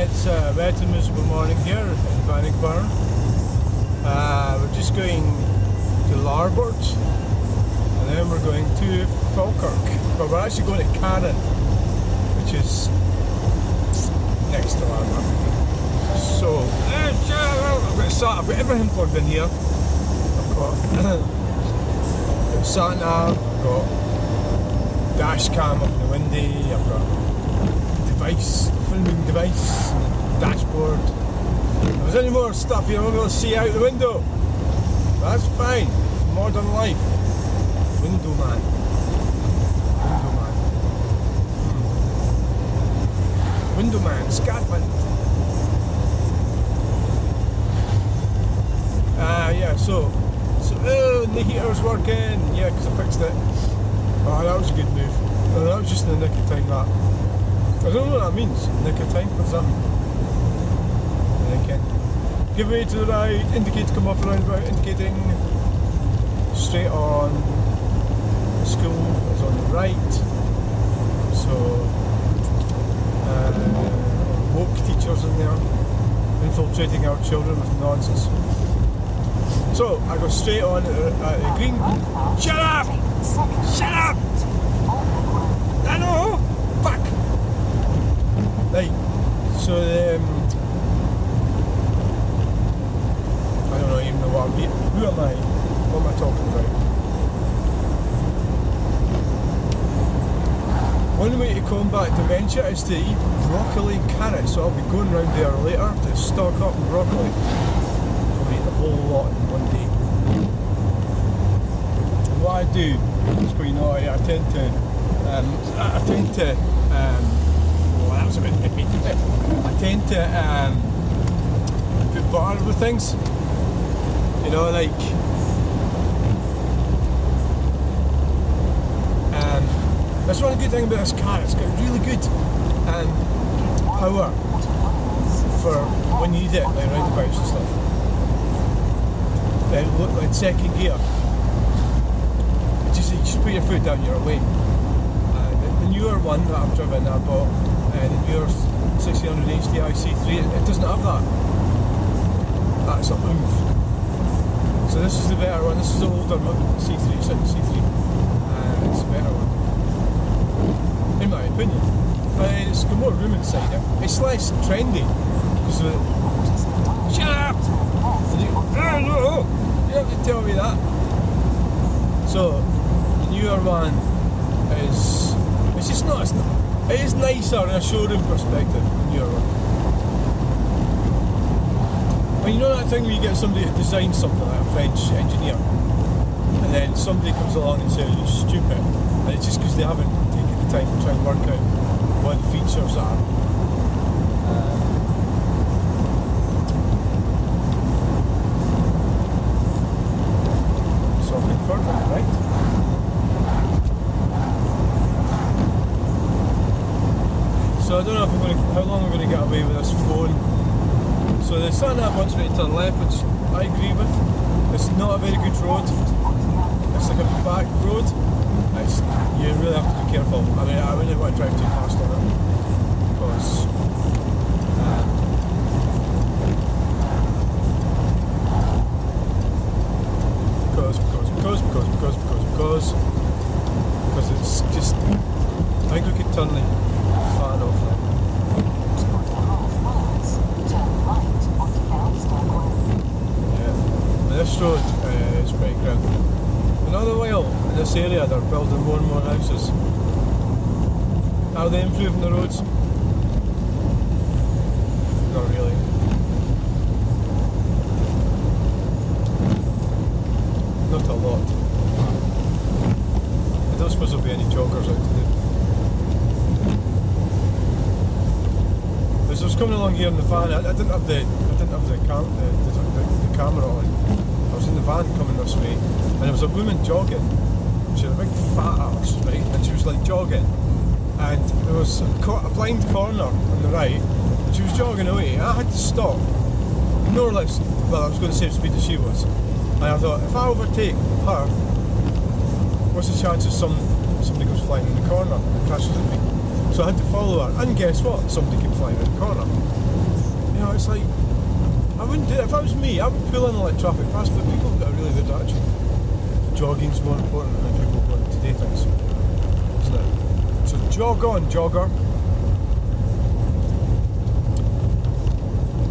it's a wet and miserable morning here in Bannockburn. We're just going to Larbert and then we're going to Falkirk, but we're actually going to Carron, which is next to Larbert. So I've got everything plugged in here. I've got sat nav, I've got dash cam up in the windy, I've got device, filming device, and dashboard. If there's any more stuff you won't be able to see out the window, that's fine. Modern life. Window man. Window man, Scotland. Yeah, so the heater's working, yeah, because I fixed it. Oh, that was a good move. Oh, that was just in the nick of time, that. I don't know what that means, nick of time, what's that mean? Give way to the right, indicate to come off the roundabout, indicating straight on. The school is on the right, so woke teachers in there, infiltrating our children with nonsense. So I go straight on at the green. Shut up! Shut up! I know! Fuck! Right, so I don't even know what I'm here. Who am I? What am I talking about? One way to combat dementia is to eat broccoli and carrots, so I'll be going round there later to stock up on broccoli. I'll eat a whole lot in one day. What I do is quite naughty. I tend to that was a bit hippie. I tend to put butter with things. You know, like that's one good thing about this car. It's got really good power for when you need it, like roundabouts and stuff. Then look, like second gear, you just put your foot down, you're away. The newer one that I've driven, I bought the newer 1600 HDI C3. It doesn't have that. That's a oomph. So this is the better one. This is the older C3, C3. It's the better one, in my opinion. It's got more room inside it. It's less trendy because of it. Shut up! No, you have to tell me that. So the newer one is. It's just not. It is nicer in a showroom perspective. The newer one. Well, you know that thing where you get somebody to design something, like a French engineer, and then somebody comes along and says you're stupid, and it's just because they haven't taken the time to try and work out what the features are. Something further, right? So I don't know if how long I'm going to get away with this phone. So the sat nav wants me to turn left, which I agree with. It's not a very good road. It's like a back road. You really have to be careful. I mean, I wouldn't want to drive too fast on it because it's just. I think we could turn the fan off now. This road is pretty grim. Another while in this area they're building more and more houses. Are they improving the roads? Not really. Not a lot. I don't suppose there'll be any joggers out today. As I was coming along here in the van, I didn't have the camera on. I was in the van coming this way, and there was a woman jogging. She had a big fat arse, right? And she was like jogging, and there was a blind corner on the right, and she was jogging away. And I had to stop, more or less. Well, I was going to save speed as she was, and I thought if I overtake her, what's the chances somebody goes flying in the corner and crashes at me? So I had to follow her, and guess what? Somebody came flying around the corner. You know, it's like, I wouldn't do it. If that was me, I would pull in and let traffic pass, but people have got a really good attitude. Jogging's more important than people going to do things, isn't it? So jog on, jogger.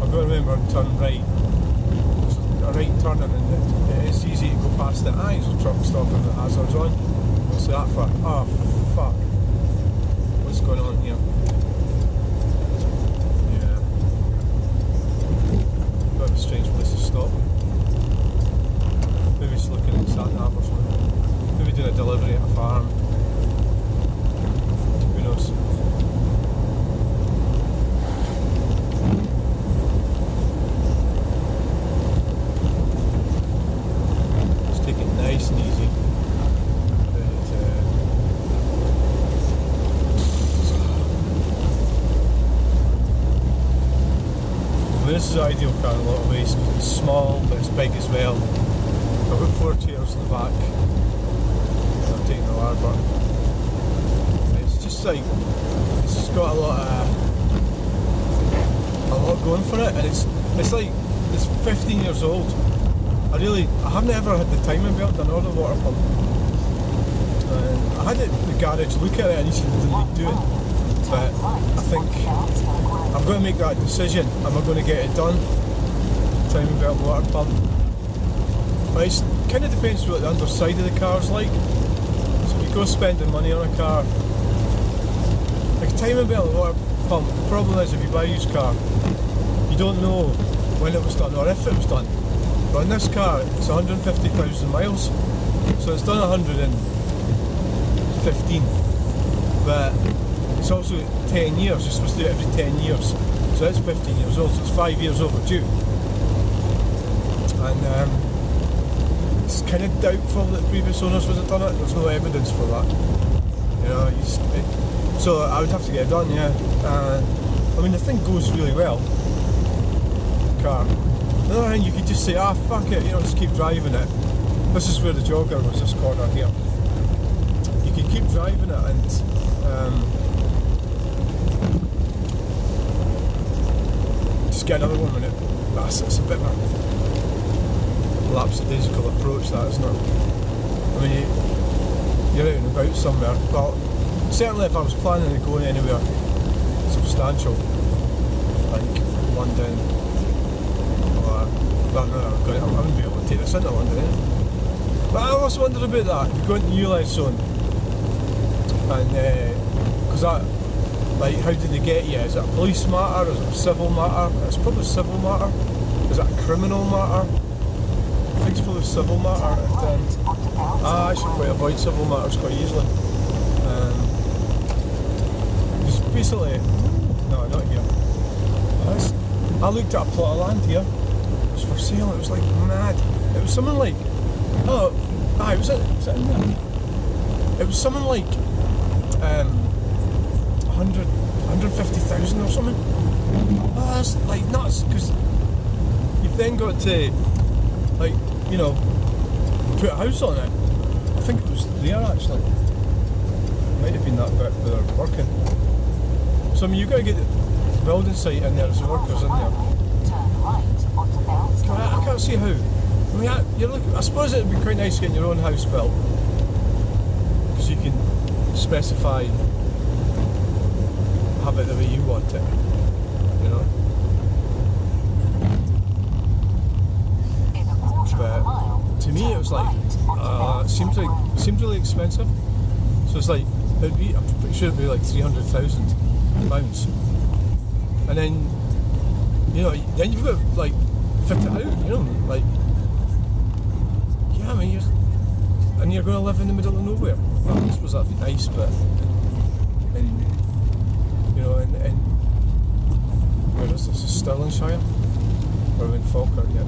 I've got to remember and turn right. There's a right turning, and it is easy to go past the eyes of truck stopping the hazards on. What's that for? Oh, fuck. What's going on here? Yeah. Bit of a strange place to stop. Maybe just looking at sat nav or something. Maybe doing a delivery at a farm. Who knows? Just take it nice and easy. This is an ideal car in a lot of ways because it's small but it's big as well. I've got 4 chairs in the back. I'm taking the Larbert. It's just like, it's just got a lot going for it, and it's like, it's 15 years old. I haven't ever had the timing belt done or the water pump. I had it in the garage look at it and he said didn't do it. But I think I'm going to make that decision. Am I going to get it done? Timing belt, water pump. But it kind of depends what the underside of the car's like. So if you go spending money on a car, like a timing belt and water pump, the problem is if you buy a used car, you don't know when it was done or if it was done. But in this car, it's 150,000 miles, so it's done 115. But it's also 10 years, you're supposed to do it every 10 years. So it's 15 years old, so it's 5 years overdue. And it's kind of doubtful that previous owners would have done it. There's no evidence for that. You know, so I would have to get it done, yeah. I mean, the thing goes really well. The car. The other thing, you could just say, fuck it, you know, just keep driving it. This is where the jogger was, this corner here. You can keep driving it and just get another one when it's a bit of a lapsadaisical approach, that, isn't it? I mean, you're out and about somewhere. Well, certainly if I was planning on going anywhere substantial, like London, or, well, no, I wouldn't be able to take this into London, eh? But I also wondered about that, if you go into the New Zone, and, because that, like, how do they get you? Is it a police matter? Is it a civil matter? It's probably a civil matter. Is it a criminal matter? I think it's probably a civil matter. I should probably avoid civil matters quite easily. Because basically, no, not here. I looked at a plot of land here. It was for sale. It was like mad. It was something like, was it in there? It was something like 150,000 or something. Oh, that's like nuts, because you've then got to, like, you know, put a house on it. I think it was there actually. It might have been that bit where they're working. So I mean, you've got to get the building site in there, there's the workers in there. I can't see how. I mean, I suppose it would be quite nice getting your own house built, because you can specify, have it the way you want it, you know. But to me, it was like, it seemed really expensive. So it's like, I'm pretty sure it'd be like £300,000, and then, you know, then you've got to like fit it out, you know, like, yeah, I mean, you're going to live in the middle of nowhere. Well, I suppose that'd be nice, but, and you know, and where is this? Stirling Shire? Or are we in Falkirk yet?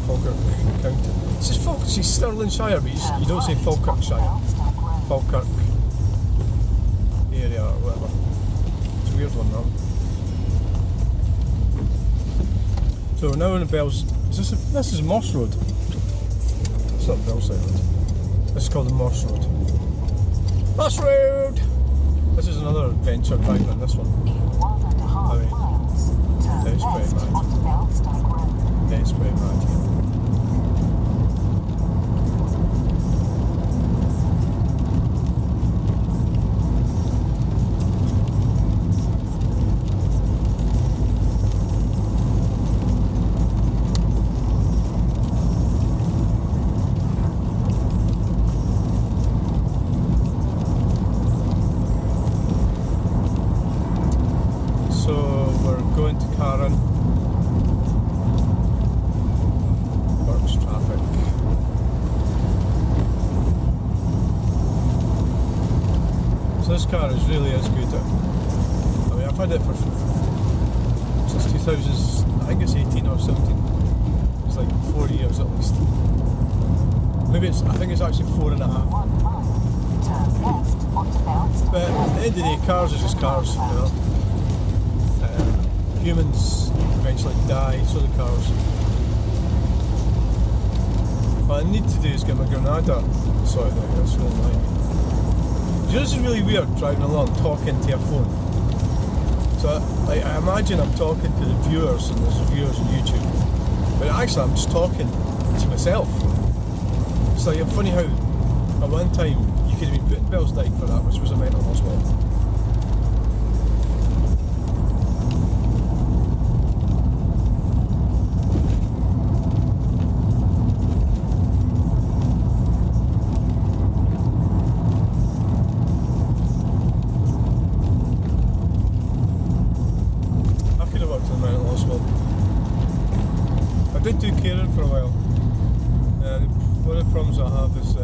Falkirk County. It says Stirling Shire, but you don't say Falkirk Shire. Falkirk area or whatever. It's a weird one, though. So we're now on the Bells. This is Moss Road. It's not Bellside Road. This is called the Moss Road. Bus road! This is another adventure driving on this one. I mean, it's pretty mad. It's pretty mad here. Going to Carron. Works traffic. So this car really is good. I mean, I've had it for since 2000, I think it's 18 or 17. It's like 4 years at least. Maybe I think it's actually 4.5. But at the end of the day, cars are just cars, you know. Humans eventually die, so the cars. What I need to do is get my Grandad sorted out. That's really annoying. This is really weird driving along, talking to a phone. So I imagine I'm talking to the viewers, and there's viewers on YouTube, but actually I'm just talking to myself. It's like funny how at one time you could have been put in Bellsdyke for that, which was a mental hospital. I did do Carron for a while. One of the problems I have is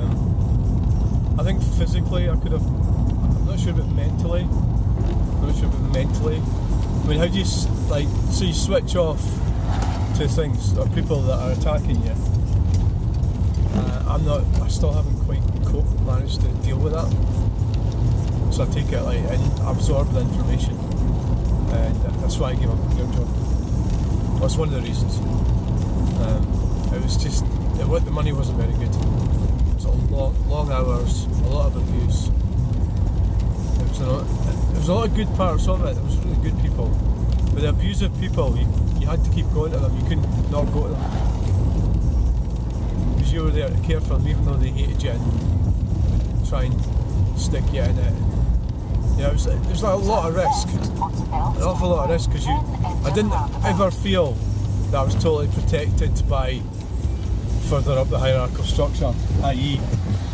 I think physically I could have, I'm not sure about mentally. I mean, how do you, like, so you switch off to things or people that are attacking you? I still haven't quite managed to deal with that. So I take it like and absorb the information, and that's why I gave up the ground job. That's one of the reasons. It was just, the money wasn't very good. It was long hours, a lot of abuse. There was a lot of good parts of it. There was really good people. But the abusive people, you had to keep going to them. You couldn't not go to them. Because you were there to care for them, even though they hated you and try and stick you in it. Yeah, it was like a lot of risk. An awful lot of risk, because I didn't ever feel that I was totally protected by further up the hierarchical structure, i.e.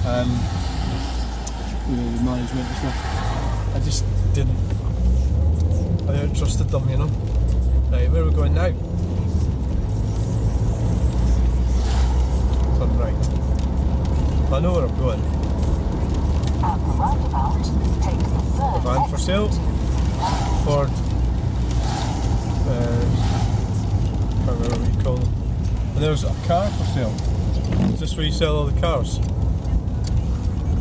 The management and stuff. I just didn't. I didn't trusted them, you know. Right, where are we going now? Turn right. I know where I'm going. At the roundabout, take the third A van for sale. Ford. Can't remember what you call them. And there's a car for sale. Is this where you sell all the cars?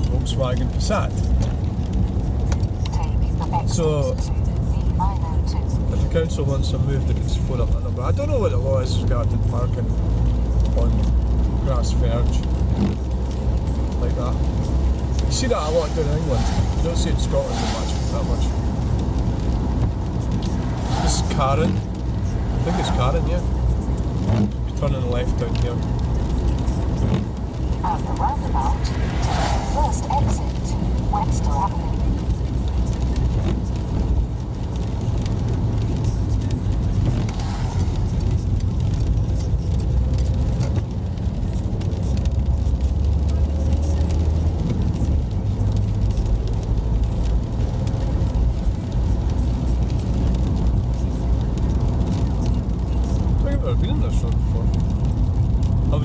Volkswagen Passat. So, if the council wants to move, they can just phone up that number. I don't know what the law is regarding parking on grass verge like that. You see that a lot down in England. You don't see it in Scotland that much. This is Carron. I think it's Carron, yeah. You're turning left down here. At the roundabout, take the first exit, Webster Avenue.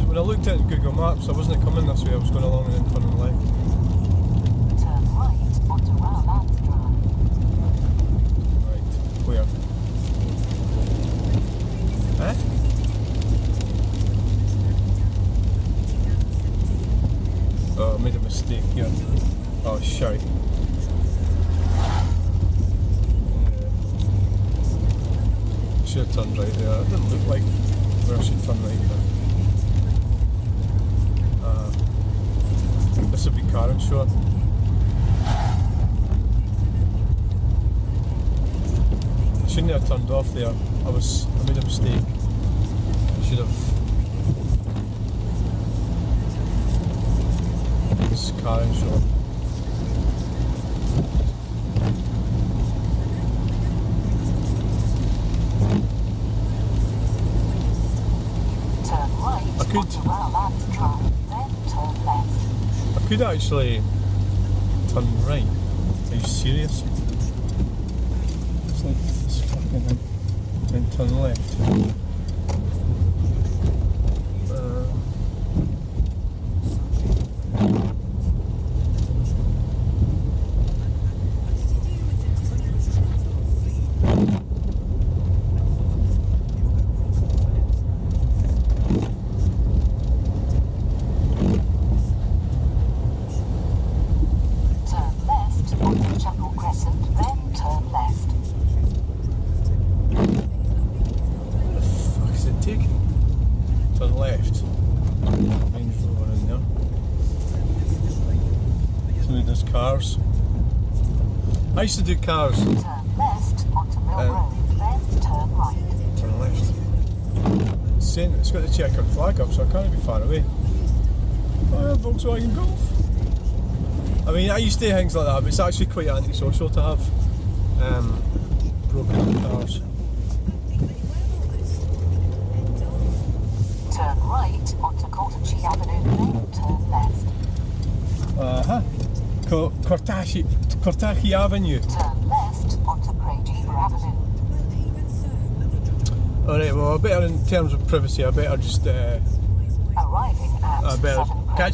When I looked at Google Maps, I wasn't coming this way, I was going along and then turning left. Turn right onto Larbert Drive. Right, where? Eh? Oh, I made a mistake here. Oh, shite. Yeah. Should have turned right there. It didn't look like where I should turn right there. This would be Carron, sure. shouldn't have turned off there. I made a mistake. I should have. This Carron shop. Turn right I could- onto Larbert Drive, then turn left. I could actually turn right. Are you serious? It's like this fucking thing. Then turn left. Turn left onto Chapel Crescent, then turn left. What the fuck is it taking? Turn left. Range Rover in there. So there's cars. I used to do cars. Turn left onto Mill Road, then turn right. Turn left. It's saying it's got the checkered flag up, so I can't be far away. Oh, Volkswagen Golf. I mean, I used to do things like that, but it's actually quite antisocial to have broken up cars. Turn right onto Courtney Avenue, then turn left. Cortachi Avenue. Turn left onto Craigiever Avenue. Alright, well, I better, in terms of privacy, I better just Arriving at I better 7 catch